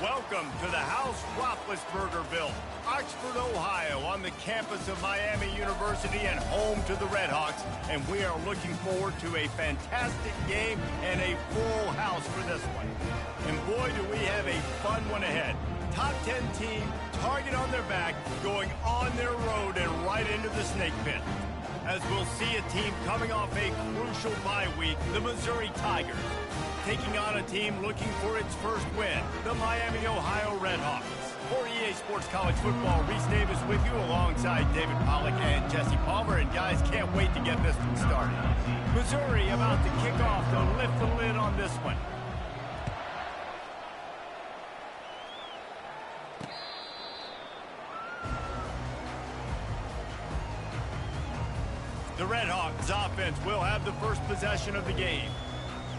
Welcome to the house Roethlisbergerville, Oxford, Ohio, on the campus of Miami University and home to the Redhawks. And we are looking forward to a fantastic game and a full house for this one. And boy, do we have a fun one ahead. Top 10 team, target on their back, going on their road and right into the snake pit. As we'll see a team coming off a crucial bye week, the Missouri Tigers, taking on a team looking for its first win, the Miami, Ohio Redhawks. For EA Sports College Football, Reese Davis with you alongside David Pollack and Jesse Palmer. And guys, can't wait to get this one started. Missouri about to kick off to lift the lid on this one. The Redhawks offense will have the first possession of the game.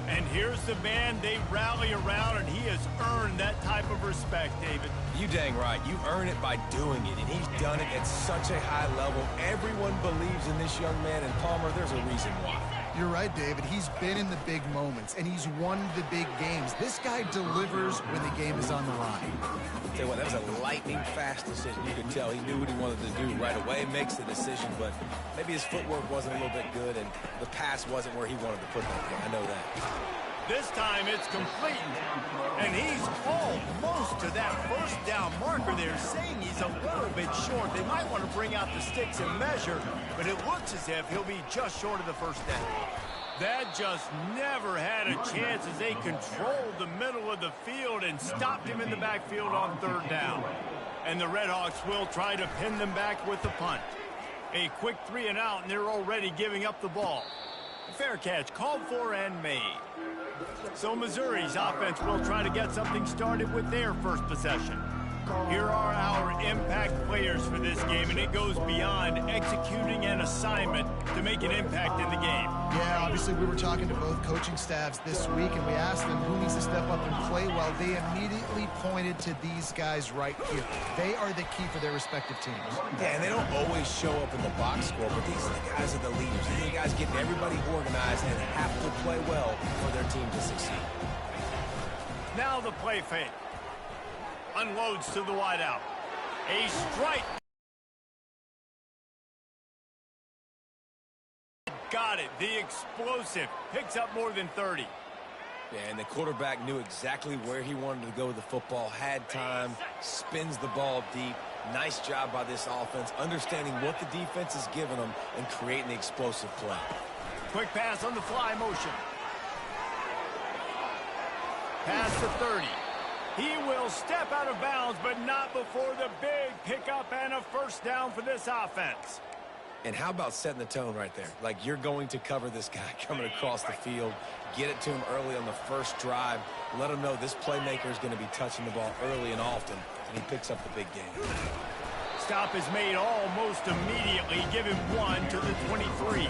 And here's the man they rally around, and he has earned that type of respect, David. You dang right. You earn it by doing it, and he's done it at such a high level. Everyone believes in this young man, and Palmer, there's a reason why. You're right, David. He's been in the big moments, and he's won the big games. This guy delivers when the game is on the line. Tell you what, that was a lightning-fast decision. You could tell he knew what he wanted to do right away, makes the decision, but maybe his footwork wasn't a little bit good, and the pass wasn't where he wanted to put that thing. I know that. This time it's complete, and he's almost to that first down marker there, saying he's a little bit short. They might want to bring out the sticks and measure, but it looks as if he'll be just short of the first down. That just never had a chance as they controlled the middle of the field and stopped him in the backfield on third down. And the Redhawks will try to pin them back with the punt. A quick 3 and out, and they're already giving up the ball. Fair catch called for and made. So Missouri's offense will try to get something started with their first possession. Here are our impact players for this game, and it goes beyond executing an assignment to make an impact in the game. Yeah, obviously we were talking to both coaching staffs this week, and we asked them who needs to step up and play well. They immediately pointed to these guys right here. They are the key for their respective teams. Yeah, and they don't always show up in the box score, but these are the guys are the leaders. These are the guys getting everybody organized and have to play well for their team to succeed. Now the play fake. Unloads to the wideout. A strike. Got it. The explosive. Picks up more than 30. Yeah, and the quarterback knew exactly where he wanted to go with the football, had time, spins the ball deep. Nice job by this offense, understanding what the defense is giving them and creating the explosive play. Quick pass on the fly motion. Pass to 30. He will step out of bounds, but not before the big pickup and a first down for this offense. And how about setting the tone right there? Like, you're going to cover this guy coming across the field, get it to him early on the first drive, let him know this playmaker is going to be touching the ball early and often, and he picks up the big game. Stop is made almost immediately. Give him 1 to the 23.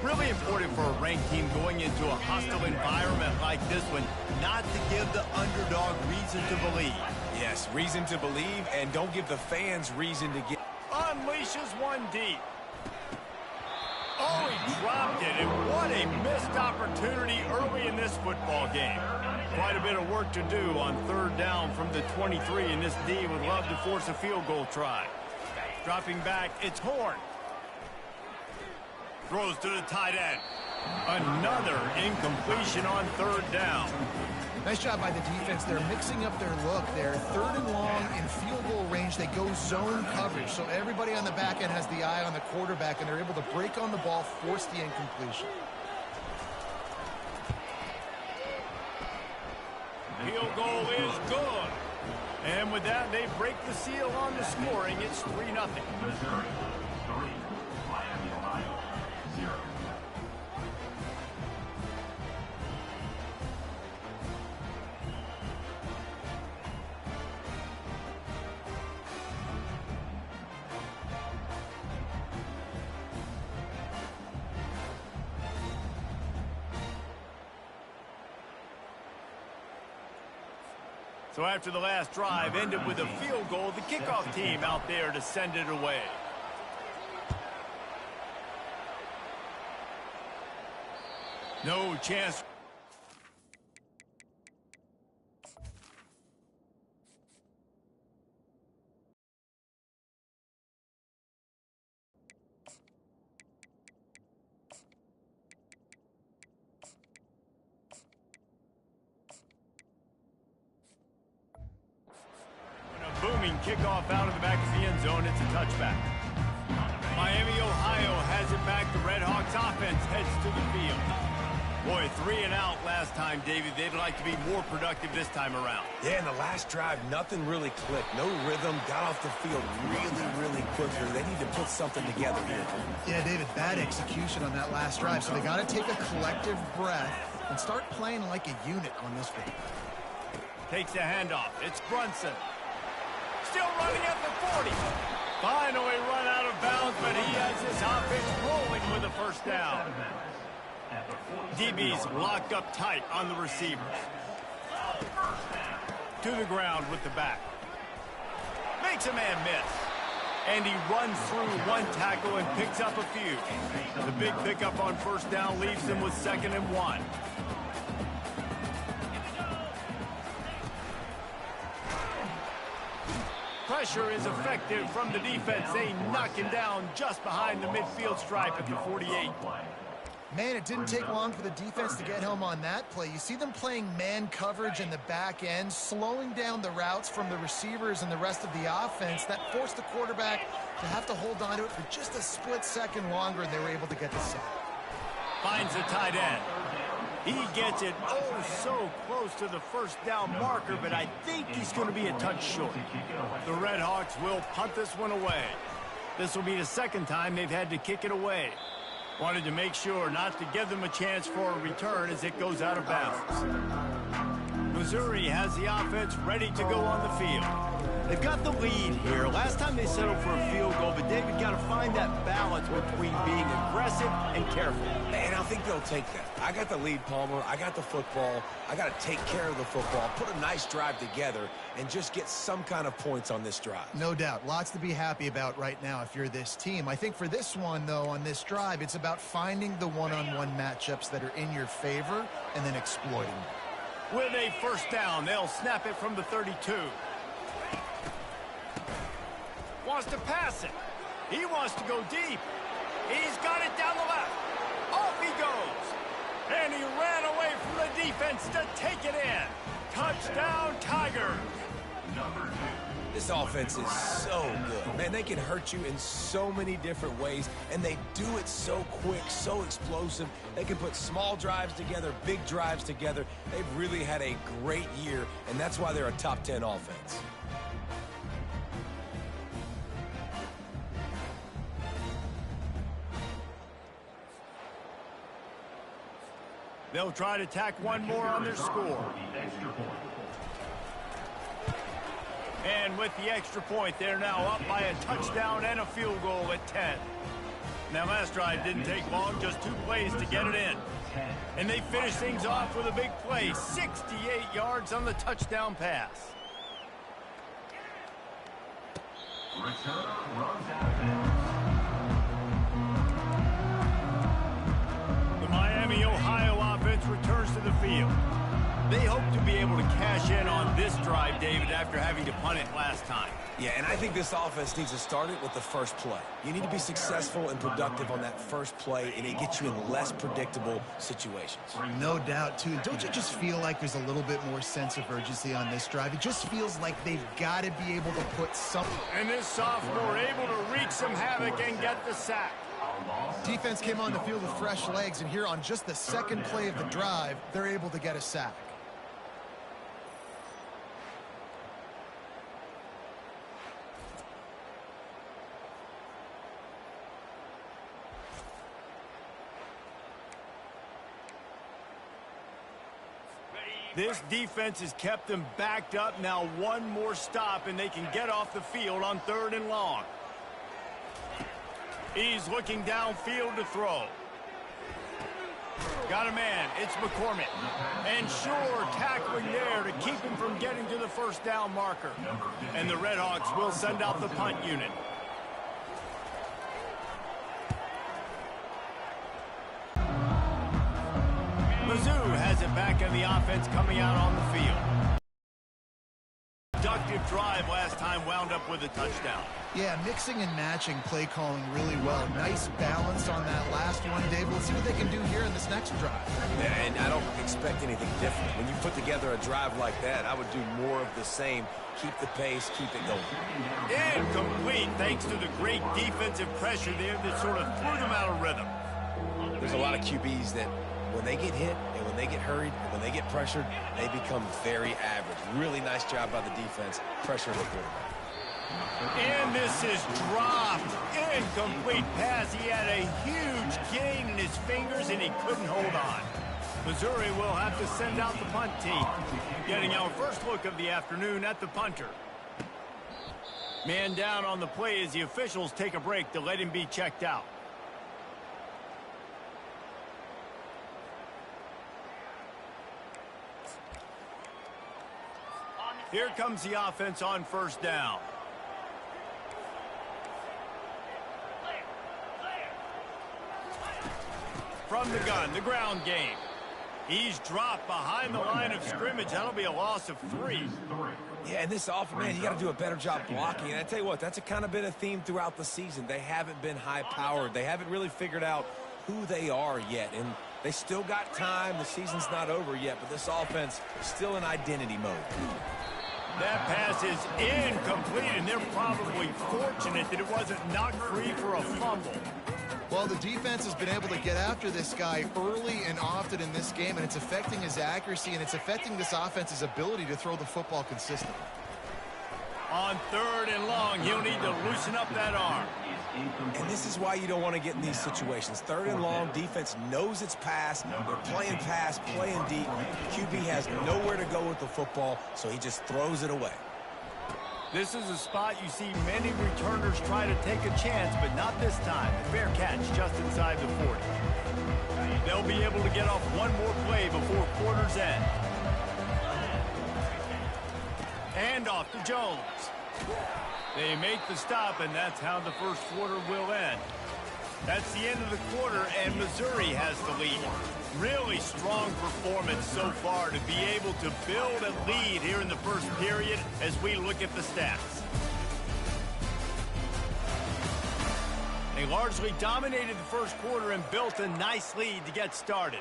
Really important for a ranked team going into a hostile environment like this one, not to give the underdog reason to believe. Yes, reason to believe, and don't give the fans reason to get. Unleashes one deep. Oh, he dropped it, and what a missed opportunity early in this football game. Quite a bit of work to do on third down from the 23, and this D would love to force a field goal try. Dropping back, it's Horn. Throws to the tight end. Another incompletion on third down. Nice job by the defense. They're mixing up their look. They're third and long in field goal range. They go zone coverage, so everybody on the back end has the eye on the quarterback, and they're able to break on the ball, force the incompletion. Field goal is good. And with that, they break the seal on the scoring. It's 3-0. Missouri 3, Miami, Ohio 0. So after the last drive ended with a field goal, the kickoff team out there to send it away. No chance. kickoff out of the back of the end zone. It's a touchback. Miami, Ohio has it back. The Red Hawks offense heads to the field. Boy, 3 and out last time, David. They'd like to be more productive this time around. Yeah, in the last drive, nothing really clicked. No rhythm, got off the field really quickly. They need to put something together here. Yeah, David, bad execution on that last drive. So they got to take a collective breath and start playing like a unit on this one. Takes a handoff. It's Brunson. Still running at the 40. Finally run out of bounds, but he has his offense rolling with a first down. DB's locked up tight on the receivers. To the ground with the back. Makes a man miss. And he runs through one tackle and picks up a few. The big pickup on first down leaves him with 2nd and 1. Pressure is effective from the defense. They knock him down just behind the midfield stripe at the 48. Man, it didn't take long for the defense to get home on that play. You see them playing man coverage in the back end, slowing down the routes from the receivers and the rest of the offense. That forced the quarterback to have to hold on to it for just a split second longer, and they were able to get the sack. Finds the tight end. He gets it oh so close to the first down marker, but I think he's going to be a touch short. The Red Hawks will punt this one away. This will be the 2nd time they've had to kick it away. Wanted to make sure not to give them a chance for a return as it goes out of bounds. Missouri has the offense ready to go on the field. They've got the lead here. Last time they settled for a field goal, but David got to find that balance between being aggressive and careful. And I think they'll take that. I got the lead, Palmer. I got the football. I got to take care of the football, put a nice drive together, and just get some kind of points on this drive. No doubt. Lots to be happy about right now if you're this team. I think for this one, though, on this drive, it's about finding the one-on-one matchups that are in your favor and then exploiting them. With a first down, they'll snap it from the 32. Wants to pass it. He wants to go deep. He's got it down the left. Off he goes. And he ran away from the defense to take it in. Touchdown, Tigers. This offense is so good. Man, they can hurt you in so many different ways, and they do it so quick, so explosive. They can put small drives together, big drives together. They've really had a great year, and that's why they're a top 10 offense. They'll try to tack one more on their score. And with the extra point, they're now up by a touchdown and a field goal at 10. Now, last drive didn't take long, just 2 plays to get it in. And they finish things off with a big play, 68 yards on the touchdown pass. The Miami, Ohio offense returns to the field. They hope to be able to cash in on this drive, David, after having to punt it last time. Yeah, and I think this offense needs to start it with the first play. You need to be successful and productive on that first play, and it gets you in less predictable situations. No doubt, too. Don't you just feel like there's a little bit more sense of urgency on this drive? It just feels like they've got to be able to put something. And this sophomore able to wreak some havoc and get the sack. Defense came on the field with fresh legs, and here on just the second play of the drive, they're able to get a sack. This defense has kept them backed up. Now one more stop, and they can get off the field on 3rd and long. He's looking downfield to throw. Got a man. It's McCormick. And sure, tackling there to keep him from getting to the first down marker. And the Red Hawks will send out the punt unit. Mizzou has it back in the offense coming out on the field. Productive drive last time wound up with a touchdown. Yeah, mixing and matching play calling really well. Nice balance on that last one, Dave. Let's see what they can do here in this next drive. Yeah, and I don't expect anything different. When you put together a drive like that, I would do more of the same. Keep the pace, keep it going. Incomplete, thanks to the great defensive pressure there that sort of threw them out of rhythm. There's a lot of QBs that when they get hit and when they get hurried and when they get pressured, they become very average. Really nice job by the defense, pressure the quarterback. And this is dropped. Incomplete pass. He had a huge gain in his fingers, and he couldn't hold on. Missouri will have to send out the punt team. Getting our first look of the afternoon at the punter. Man down on the play as the officials take a break to let him be checked out. Here comes the offense on first down. From the gun, the ground game. He's dropped behind the line of scrimmage. That'll be a loss of 3. Yeah, and this offense, man, you got to do a better job blocking. And I tell you what, that's a kind of been a theme throughout the season. They haven't been high-powered. They haven't really figured out who they are yet. And they still got time. The season's not over yet, but this offense is still in identity mode. That pass is incomplete, and they're probably fortunate that it wasn't knocked free for a fumble. Well, the defense has been able to get after this guy early and often in this game, and it's affecting his accuracy, and it's affecting this offense's ability to throw the football consistently. On 3rd and long, he'll need to loosen up that arm. And this is why you don't want to get in these situations. 3rd and long, defense knows it's pass. They're playing pass, playing deep. QB has nowhere to go with the football, so he just throws it away. This is a spot you see many returners try to take a chance, but not this time. A fair catch just inside the 40. They'll be able to get off one more play before quarter's end. And off to Jones. They make the stop, and that's how the first quarter will end. That's the end of the quarter, and Missouri has the lead. Really strong performance so far to be able to build a lead here in the first period as we look at the stats. They largely dominated the first quarter and built a nice lead to get started.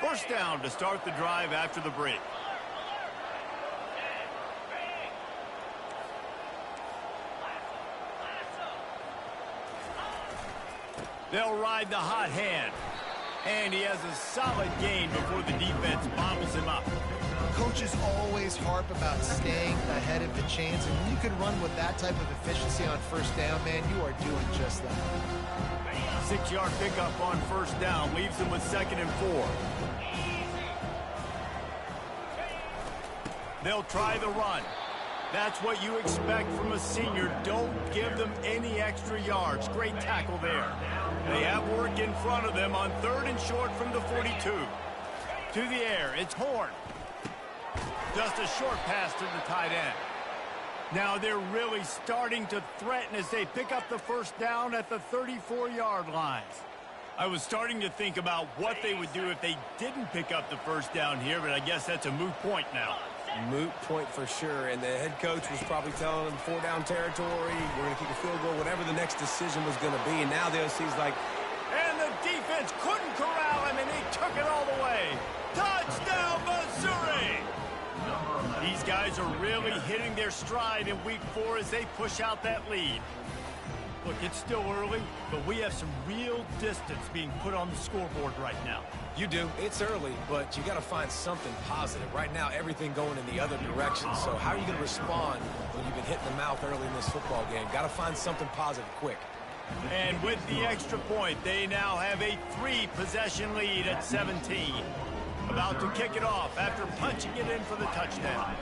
First down to start the drive after the break. They'll ride the hot hand. And he has a solid gain before the defense bobbles him up. Coaches always harp about staying ahead of the chains, and when you can run with that type of efficiency on first down, man, you are doing just that. 6-yard pickup on first down leaves them with 2nd and 4. They'll try the run. That's what you expect from a senior. Don't give them any extra yards. Great tackle there. They have work in front of them on 3rd and short from the 42. To the air, it's Horn. Just a short pass to the tight end. Now they're really starting to threaten as they pick up the first down at the 34-yard line. I was starting to think about what they would do if they didn't pick up the first down here, but I guess that's a moot point now. Moot point for sure, and the head coach was probably telling them 4-down territory, we're going to kick a field goal, whatever the next decision was going to be, and now the OC's like... And the defense couldn't corral him, and he took it all the way. Touchdown, Missouri! These guys are really hitting their stride in week 4 as they push out that lead. Look, it's still early, but we have some real distance being put on the scoreboard right now. You do. It's early, but you got to find something positive. Right now, everything going in the other direction. So how are you going to respond when you've been hit in the mouth early in this football game? Got to find something positive quick. And with the extra point, they now have a 3-possession lead at 17. About to kick it off after punching it in for the touchdown.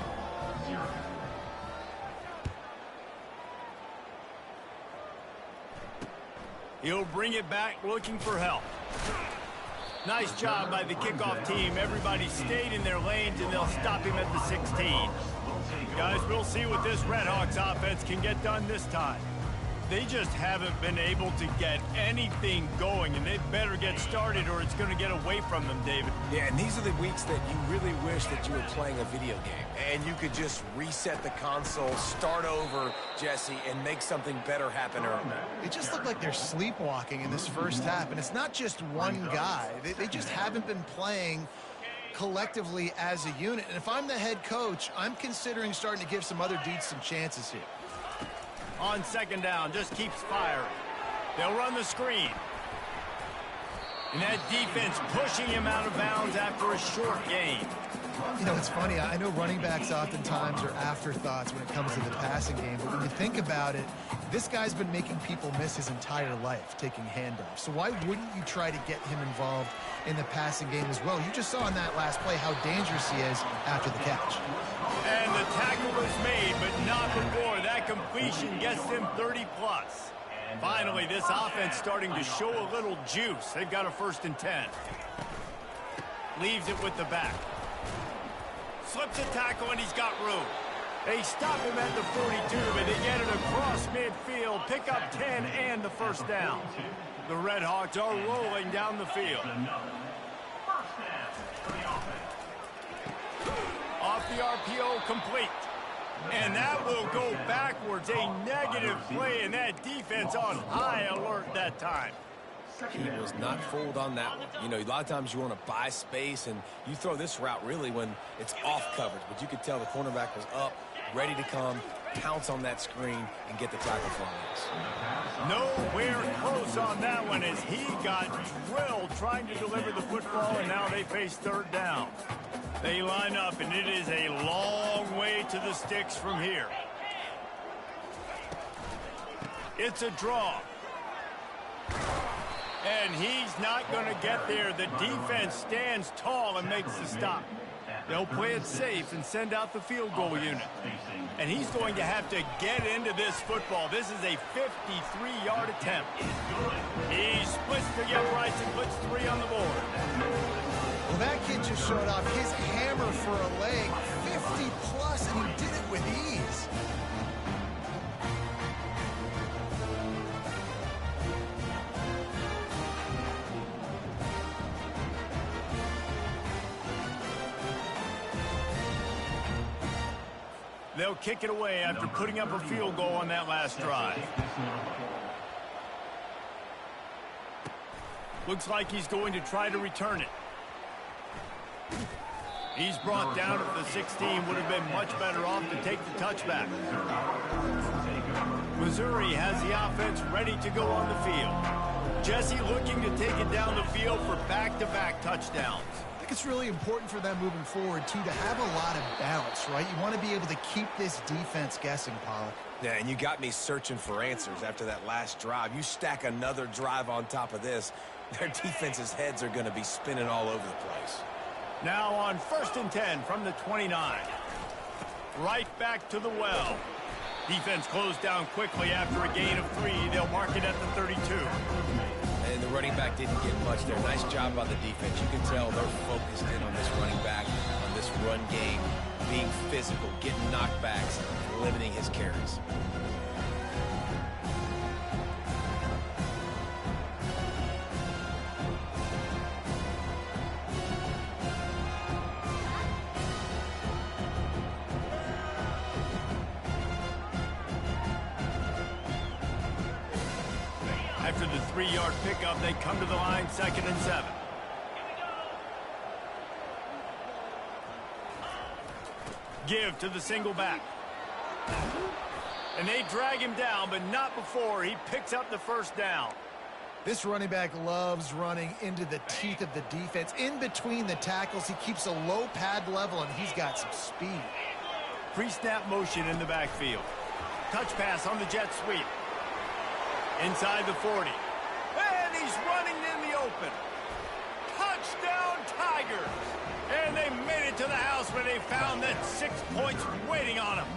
He'll bring it back looking for help. Nice job by the kickoff team. Everybody stayed in their lanes, and they'll stop him at the 16. Guys, we'll see what this Redhawks offense can get done this time. they just haven't been able to get anything going, and they better get started or it's going to get away from them, David. Yeah, and these are the weeks that you really wish that you were playing a video game and you could just reset the console, start over, Jesse, and make something better happen early. They just look like they're sleepwalking in this first half, and it's not just one guy. They just haven't been playing collectively as a unit. And if I'm the head coach, I'm considering starting to give some other dudes some chances here. On second down, just keeps firing. They'll run the screen. And that defense pushing him out of bounds after a short gain. You know, it's funny. I know running backs oftentimes are afterthoughts when it comes to the passing game, but when you think about it, this guy's been making people miss his entire life taking handoffs. So why wouldn't you try to get him involved in the passing game as well? You just saw in that last play how dangerous he is after the catch. And the tackle was made, but not before. That completion gets them 30-plus. Finally, this offense starting to show a little juice. They've got a 1st and 10. Leaves it with the back. Slips a tackle, and he's got room. They stop him at the 42, but they get it across midfield, pick up 10 and the 1st down. The Red Hawks are rolling down the field. Off the RPO, complete. And that will go backwards. A negative play, and that defense on high alert that time. He was not fooled on that one. You know, a lot of times you want to buy space, and you throw this route really when it's off coverage. But you could tell the cornerback was up, ready to come, pounce on that screen, and get the tackle for him. Nowhere close on that one as he got drilled trying to deliver the football, and now they face 3rd down. They line up, and it is a long way to the sticks from here. It's a draw. And he's not going to get there. The defense stands tall and makes the stop. They'll play it safe and send out the field goal unit. And he's going to have to get into this football. This is a 53-yard attempt. He splits the uprights and puts 3 on the board. Well, that kid just showed off his hammer for a leg, 50-plus, and he did it with ease. They'll kick it away after putting up a field goal on that last drive. Looks like he's going to try to return it. He's brought down at the 16. Would have been much better off to take the touchback. Missouri has the offense ready to go on the field. Jesse looking to take it down the field for back-to-back touchdowns. I think it's really important for them moving forward, too, to have a lot of bounce, right? You want to be able to keep this defense guessing, Pollock. Yeah, and you got me searching for answers after that last drive. You stack another drive on top of this, their defense's heads are going to be spinning all over the place. Now on 1st and 10 from the 29. Right back to the well. Defense closed down quickly after a gain of 3. They'll mark it at the 32. And the running back didn't get much there. Nice job by the defense. You can tell they're focused in on this running back, on this run game, being physical, getting knockbacks, limiting his carries. After the 3-yard pickup, they come to the line, 2nd and 7. Give to the single back. And they drag him down, but not before he picks up the 1st down. This running back loves running into the teeth of the defense. In between the tackles, he keeps a low pad level, and he's got some speed. Pre-snap motion in the backfield. Touch pass on the jet sweep. Inside the 40. And he's running in the open. Touchdown, Tigers! And they made it to the house where they found that 6 points waiting on them.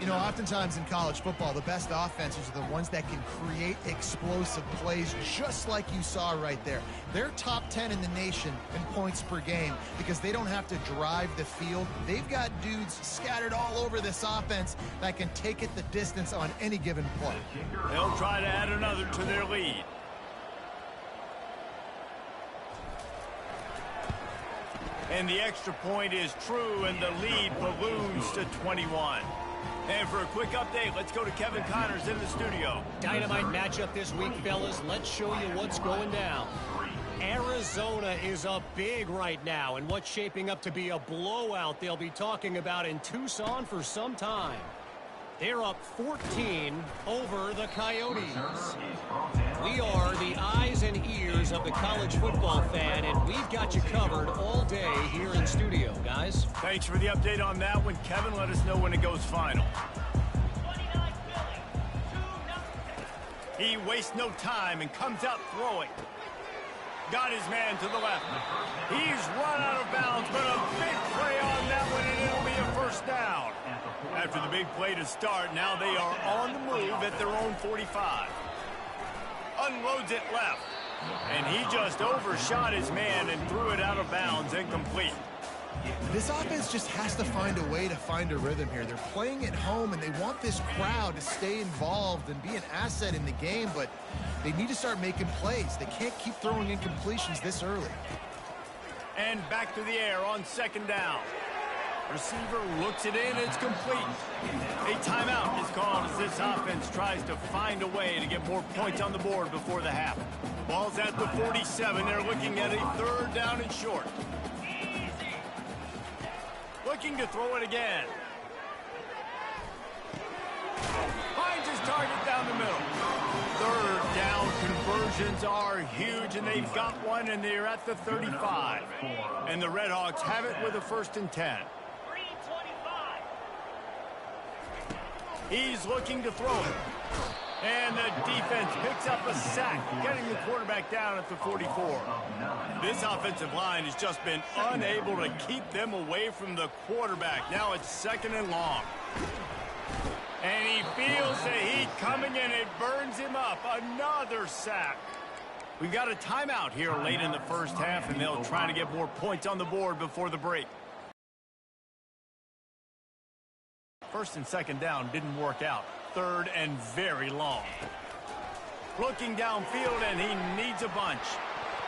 You You know, oftentimes in college football, the best offenses are the ones that can create explosive plays, just like you saw right there. They're top 10 in the nation in points per game because they don't have to drive the field. They've got dudes scattered all over this offense that can take it the distance on any given play. They'll try to add another to their lead. And the extra point is true, and the lead balloons to 21. And for a quick update, let's go to Kevin Connors in the studio. Dynamite matchup this week, fellas. Let's show you what's going down. Arizona is up big right now, and what's shaping up to be a blowout they'll be talking about in Tucson for some time. They're up 14 over the Coyotes. We are the eyes and ears of the college football fan, and we've got you covered all day here in studio, guys. Thanks for the update on that one. Kevin, let us know when it goes final. He wastes no time and comes out throwing. Got his man to the left. He's run out of bounds, but a big play on that one, and it'll be a first down. After the big play to start, now they are on the move at their own 45. Unloads it left. And he just overshot his man and threw it out of bounds, incomplete. This offense just has to find a way to find a rhythm here. They're playing at home, and they want this crowd to stay involved and be an asset in the game, but they need to start making plays. They can't keep throwing incompletions this early. And back to the air on second down. Receiver looks it in, it's complete. A timeout is called as this offense tries to find a way to get more points on the board before the half. Ball's at the 47. They're looking at a third down and short. Looking to throw it again. Finds his target down the middle. Third down conversions are huge, and they've got one, and they're at the 35. And the Redhawks have it with a 1st and 10. He's looking to throw it. And the defense picks up a sack, getting the quarterback down at the 44. This offensive line has just been unable to keep them away from the quarterback. Now it's 2nd and long. And he feels the heat coming, and it burns him up. Another sack. We've got a timeout here late in the first half, and they'll try to get more points on the board before the break. 1st and 2nd down didn't work out. 3rd and very long. Looking downfield, and he needs a bunch.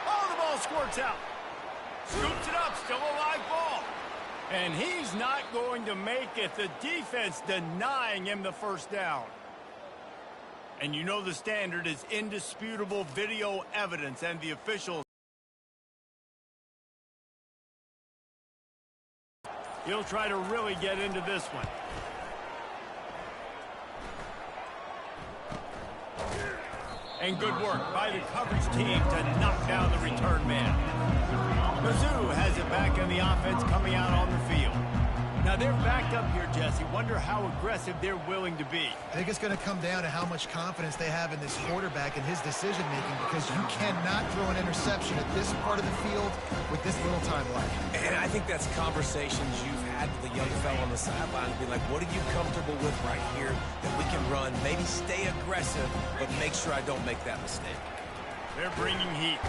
Oh, the ball squirts out. Scoops it up, still a live ball. And he's not going to make it. The defense denying him the 1st down. And you know the standard is indisputable video evidence, and the officials. He'll try to really get into this one. And good work by the coverage team to knock down the return man. Mizzou has it back in the offense coming out on the field. Now they're backed up here, Jesse. Wonder how aggressive they're willing to be. I think it's going to come down to how much confidence they have in this quarterback and his decision-making, because you cannot throw an interception at this part of the field with this little time left. And I think that's conversations you've had with the young fellow on the sideline. Be like, what are you comfortable with right here that we can run? Maybe stay aggressive, but make sure I don't make that mistake. They're bringing heat.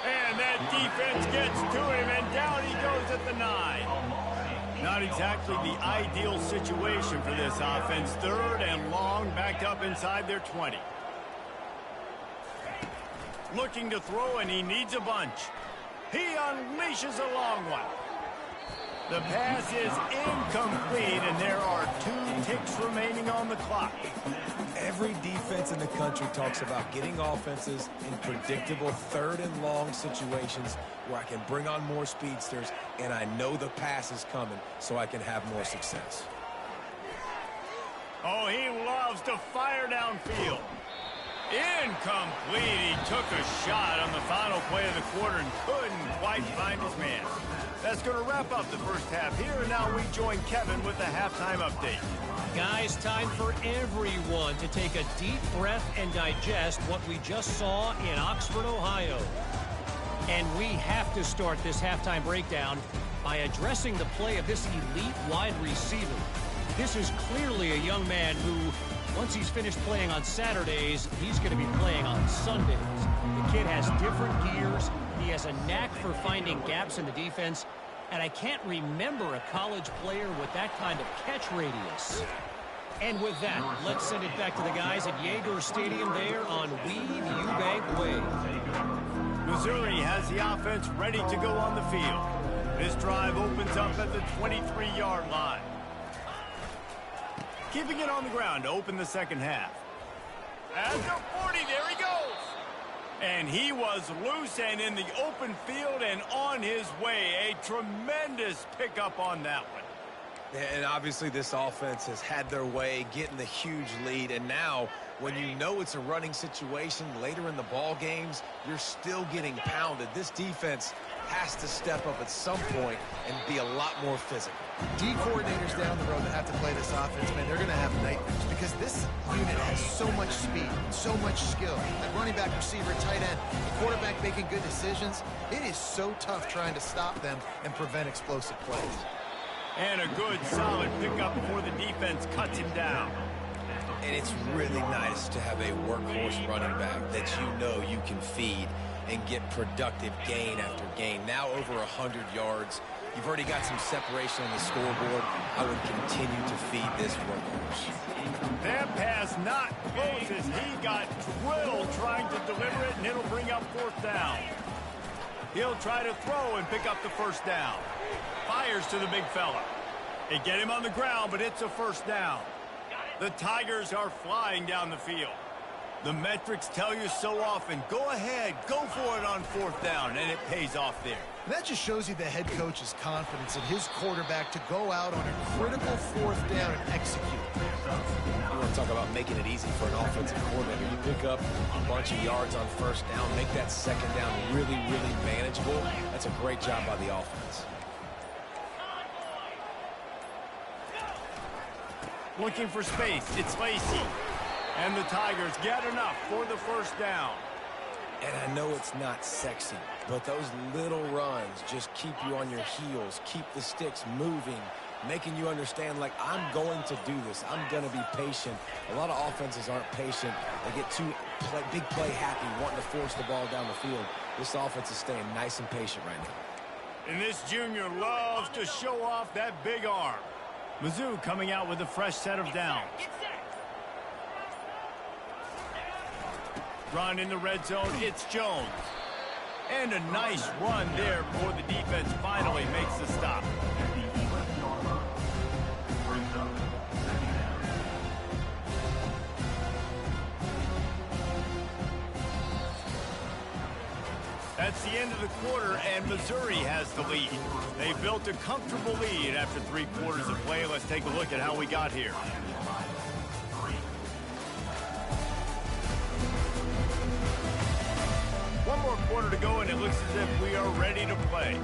And that defense gets to him, and down he goes at the 9. Not exactly the ideal situation for this offense. 3rd and long, backed up inside their 20. Looking to throw, and he needs a bunch. He unleashes a long one. The pass is incomplete, and there are 2 ticks remaining on the clock. Every defense in the country talks about getting offenses in predictable 3rd and long situations where I can bring on more speedsters, and I know the pass is coming, so I can have more success. Oh, he loves to fire downfield. Incomplete. He took a shot on the final play of the quarter and couldn't quite find his man. That's going to wrap up the first half here, and now we join Kevin with the halftime update. Guys, time for everyone to take a deep breath and digest what we just saw in Oxford, Ohio. And we have to start this halftime breakdown by addressing the play of this elite wide receiver. This is clearly a young man who, once he's finished playing on Saturdays, he's going to be playing on Sundays. The kid has different gears. He has a knack for finding gaps in the defense. And I can't remember a college player with that kind of catch radius. And with that, let's send it back to the guys at Yager Stadium there on Weed Eubank Way. Missouri has the offense ready to go on the field. This drive opens up at the 23-yard line. Keeping it on the ground to open the second half. At the 40, there he goes. And he was loose and in the open field and on his way. A tremendous pickup on that one. And obviously this offense has had their way getting the huge lead. And now when you know it's a running situation later in the ball games, you're still getting pounded. This defense has to step up at some point and be a lot more physical. D coordinators down the road that have to play this offense, man, they're going to have nightmares because this unit has so much speed, so much skill. That running back, receiver, tight end, the quarterback making good decisions. It is so tough trying to stop them and prevent explosive plays. And a good, solid pickup before the defense cuts him down. And it's really nice to have a workhorse running back that you know you can feed and get productive gain after gain. Now over 100 yards. You've already got some separation on the scoreboard. I would continue to feed this workhorse. That pass not close as he got drilled trying to deliver it, and it'll bring up fourth down. He'll try to throw and pick up the first down. Fires to the big fella. They get him on the ground, but it's a first down. The Tigers are flying down the field. The metrics tell you so often, go ahead, go for it on fourth down, and it pays off there. And that just shows you the head coach's confidence in his quarterback to go out on a critical fourth down and execute. You want to talk about making it easy for an offensive coordinator. You pick up a bunch of yards on first down, make that second down really, really manageable. That's a great job by the offense. Looking for space, it's Lacey. And the Tigers get enough for the first down. And I know it's not sexy, but those little runs just keep you on your heels, keep the sticks moving, making you understand, like, I'm going to do this. I'm going to be patient. A lot of offenses aren't patient. They get too big play happy, wanting to force the ball down the field. This offense is staying nice and patient right now. And this junior loves to show off that big arm. Mizzou coming out with a fresh set of downs. Run in the red zone, it's Jones. And a nice run there before the defense finally makes the stop. That's the end of the quarter, and Missouri has the lead. They built a comfortable lead after 3 quarters of play. Let's take a look at how we got here. One more quarter to go, and it looks as if we are ready to play.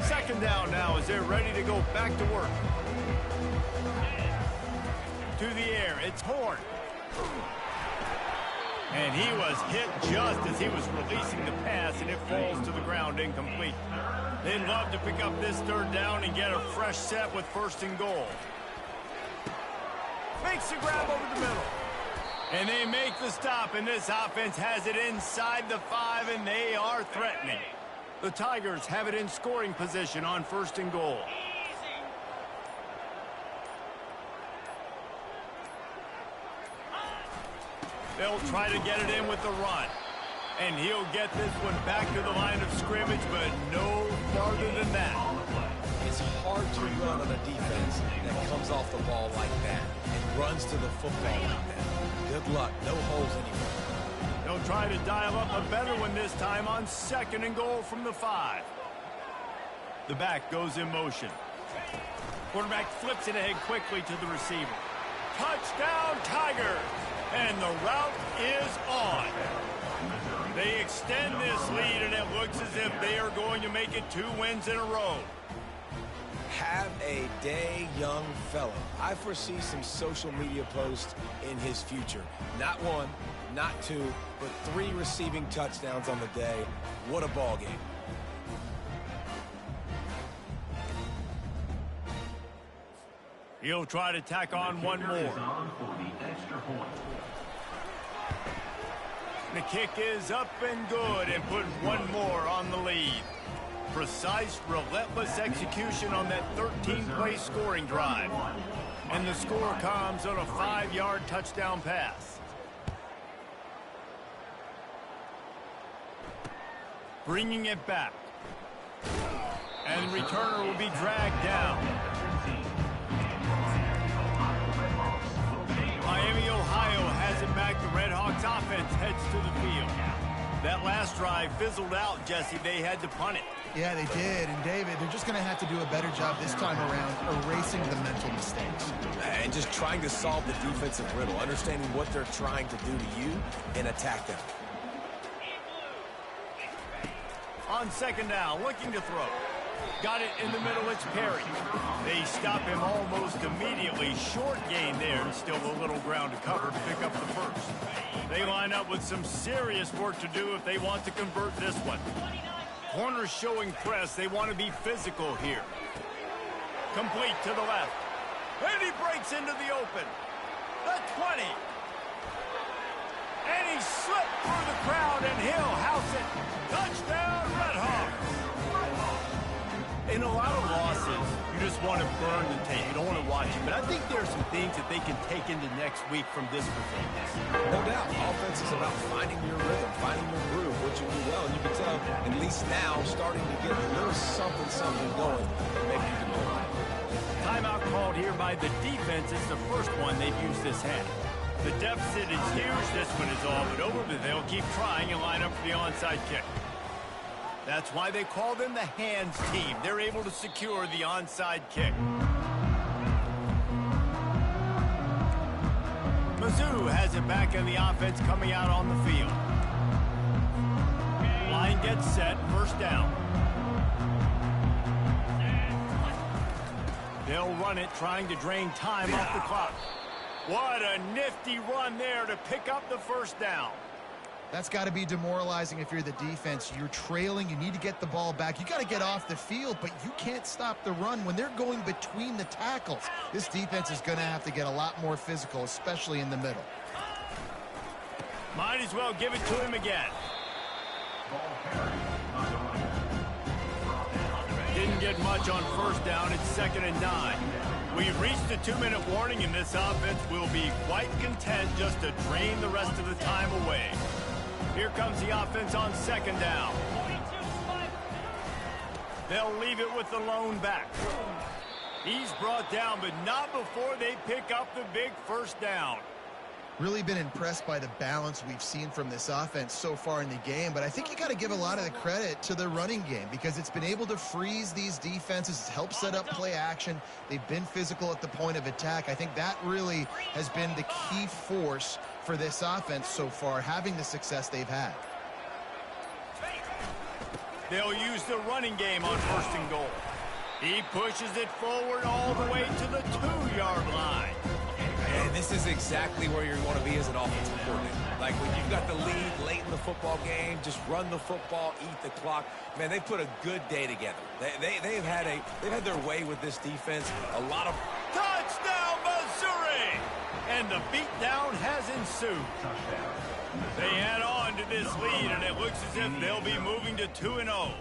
Second down now as they're ready to go back to work. To the air, it's Horn. And he was hit just as he was releasing the pass, and it falls to the ground incomplete. They'd love to pick up this third down and get a fresh set with first and goal. Makes the grab over the middle. And they make the stop, and this offense has it inside the 5, and they are threatening. The Tigers have it in scoring position on first and goal. They'll try to get it in with the run. And he'll get this one back to the line of scrimmage, but no farther than that. It's hard to run on a defense that comes off the ball like that and runs to the football like that. Good luck. No holes anywhere. They'll try to dial up a better one this time on second and goal from the 5. The back goes in motion. Quarterback flips it ahead quickly to the receiver. Touchdown, Tiger! And the route is on. They extend this lead, and it looks as if they are going to make it 2 wins in a row. Have a day, young fella. I foresee some social media posts in his future. Not 1, not 2, but 3 receiving touchdowns on the day. What a ball game. He'll try to tack on one more. The kick is up and good and put one more on the lead. Precise, relentless execution on that 13-play scoring drive. And the score comes on a 5-yard touchdown pass. Bringing it back. And the returner will be dragged down. Miami, Ohio has it back. The Red Hawks offense heads to the field. That last drive fizzled out, Jesse. They had to punt it. Yeah, they did. And, David, they're just going to have to do a better job this time around erasing the mental mistakes. And just trying to solve the defensive riddle, understanding what they're trying to do to you and attack them. On second down, looking to throw. Got it in the middle, it's Perry. They stop him almost immediately. Short gain there, and still a little ground to cover to pick up the first. They line up with some serious work to do if they want to convert this one. Corners showing press. They want to be physical here. Complete to the left. And he breaks into the open. The 20. And he slipped through the crowd, and he'll house it. Touchdown, Red Hawks. In a lot of losses, you just want to burn the tape. You don't want to watch it. But I think there are some things that they can take into next week from this performance. No doubt. Offense is about finding your rhythm, finding your groove, what you do well. And you can tell, at least now, starting to get a little something going to make you do it. Timeout called here by the defense. It's the first one they've used this half. The deficit is huge. This one is all but over, but they'll keep trying and line up for the onside kick. That's why they call them the hands team. They're able to secure the onside kick. Mizzou has it back in the offense coming out on the field. Line gets set, first down. They'll run it, trying to drain time off the clock. What a nifty run there to pick up the first down. That's got to be demoralizing if you're the defense. You're trailing. You need to get the ball back. You got to get off the field, but you can't stop the run when they're going between the tackles. This defense is going to have to get a lot more physical, especially in the middle. Might as well give it to him again. Didn't get much on first down. It's 2nd and 9. We've reached the 2-minute warning, and this offense will be quite content just to drain the rest of the time away. Here comes the offense on 2nd down. They'll leave it with the lone back. He's brought down, but not before they pick up the big first down. Really been impressed by the balance we've seen from this offense so far in the game, but I think you got to give a lot of the credit to the running game because it's been able to freeze these defenses. It's helped set up play action. They've been physical at the point of attack. I think that really has been the key force for this offense so far, having the success they've had. They'll use the running game on 1st and goal. He pushes it forward all the way to the 2-yard line. And this is exactly where you want to be as an offensive coordinator. Like when you've got the lead late in the football game, just run the football, eat the clock. Man, they put a good day together. They've had their way with this defense. A lot of Touchdown, Missouri! And the beatdown has ensued. They add on to this lead, and it looks as if they'll be moving to 2-0.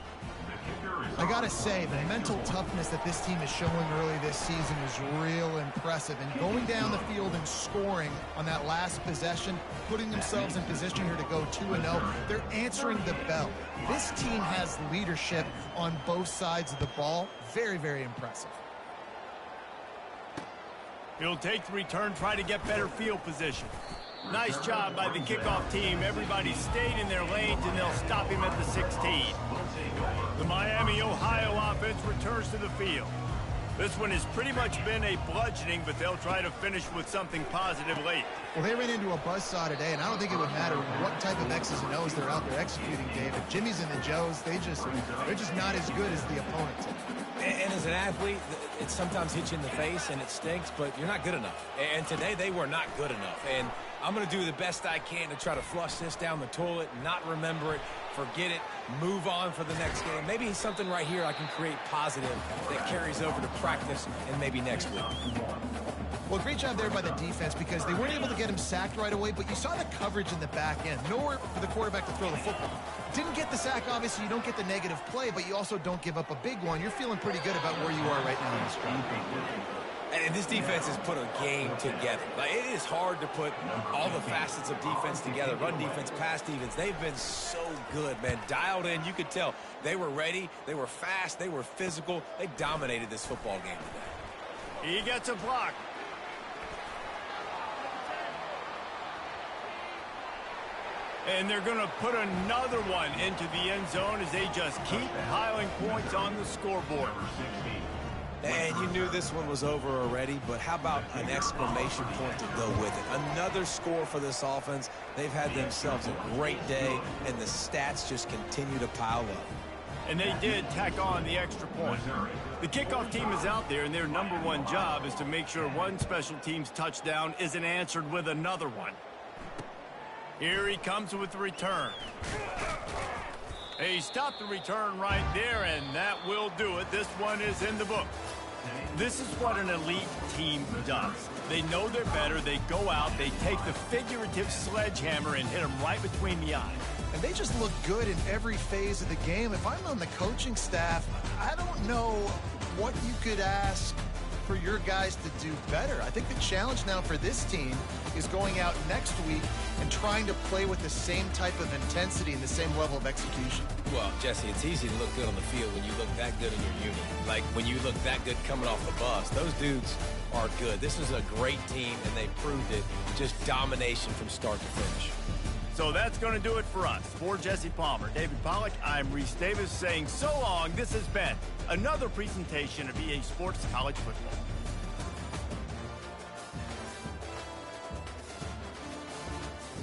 I got to say, the mental toughness that this team is showing early this season is real impressive. And going down the field and scoring on that last possession, putting themselves in position here to go 2-0, they're answering the bell. This team has leadership on both sides of the ball. Very, very impressive. He'll take the return, try to get better field position. Nice job by the kickoff team. Everybody stayed in their lanes, and they'll stop him at the 16. The Miami, Ohio offense returns to the field. This one has pretty much been a bludgeoning, but they'll try to finish with something positive late. Well, they ran into a buzzsaw today, and I don't think it would matter what type of X's and O's they're out there executing, David. Jimmy's and the Joes, they're just not as good as the opponent. And as an athlete, it sometimes hits you in the face and it stinks, but you're not good enough. And today they were not good enough. And I'm going to do the best I can to try to flush this down the toilet, not remember it, forget it, move on for the next game. Maybe something right here I can create positive that carries over to practice and maybe next week. Well, great job there by the defense because they weren't able to get him sacked right away, but you saw the coverage in the back end. Nowhere for the quarterback to throw the football. Didn't get the sack, obviously. You don't get the negative play, but you also don't give up a big one. You're feeling pretty good about where you are right now in this drive. And this defense has put a game together. Like, it is hard to put all the facets of defense together. Run defense, pass defense. They've been so good, man. Dialed in. You could tell they were ready. They were fast. They were physical. They dominated this football game today. He gets a block. And they're going to put another one into the end zone as they just keep piling points on the scoreboard. And you knew this one was over already, but how about an exclamation point to go with it? Another score for this offense. They've had themselves a great day, and the stats just continue to pile up. And they did tack on the extra point. The kickoff team is out there, and their #1 job is to make sure one special team's touchdown isn't answered with another one. Here he comes with the return. He stopped the return right there, and that will do it. This one is in the book. This is what an elite team does. They know they're better. They go out. They take the figurative sledgehammer and hit them right between the eyes. And they just look good in every phase of the game. If I'm on the coaching staff, I don't know what you could ask for your guys to do better. I think the challenge now for this team is going out next week and trying to play with the same type of intensity and the same level of execution. Well, Jesse, it's easy to look good on the field when you look that good in your unit. Like when you look that good coming off the bus. Those dudes are good. This is a great team, and they proved it. Just domination from start to finish. So that's going to do it for us. For Jesse Palmer, David Pollack, I'm Reese Davis saying so long. This has been another presentation of EA Sports College Football.